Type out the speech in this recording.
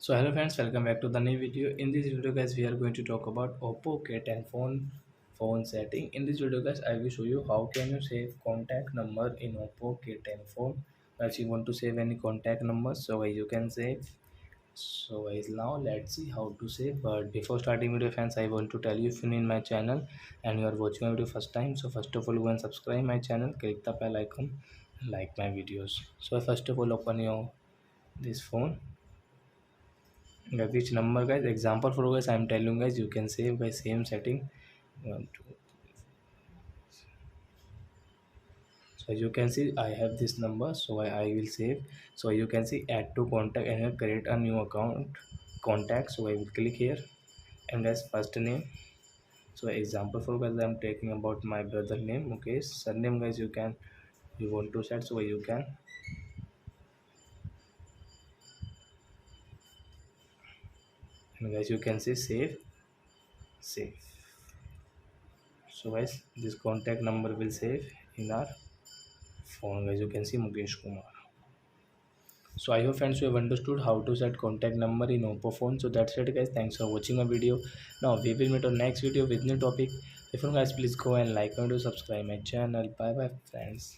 So hello friends, welcome back to the new video. In this video guys, we are going to talk about oppo K10 phone setting. In this video guys, I will show you how can you save contact number in oppo K10 phone. If you want to save any contact numbers, so you can save. So guys, now let's see how to save. But before starting video friends, I want to tell you, if you're in my channel and you are watching my video first time, so first of all go and subscribe my channel, click the bell icon, and like my videos. So first of all open your this phone. Which number guys, example for guys I'm telling guys, you can save by same setting. One, two. So you can see I have this number, so I will save. So you can see add to contact and here create a new account contact. So I will click here, and guys first name. So example for guys I'm taking about my brother name. Okay, surname guys, you want to set, so you can. And guys you can see save. So guys this contact number will save in our phone. Guys you can see Mukesh Kumar. So I hope friends you have understood how to set contact number in oppo phone. So that's it guys, thanks for watching our video. Now we will meet on next video with new topic. If you guys, please go and like and do subscribe my channel. Bye bye friends.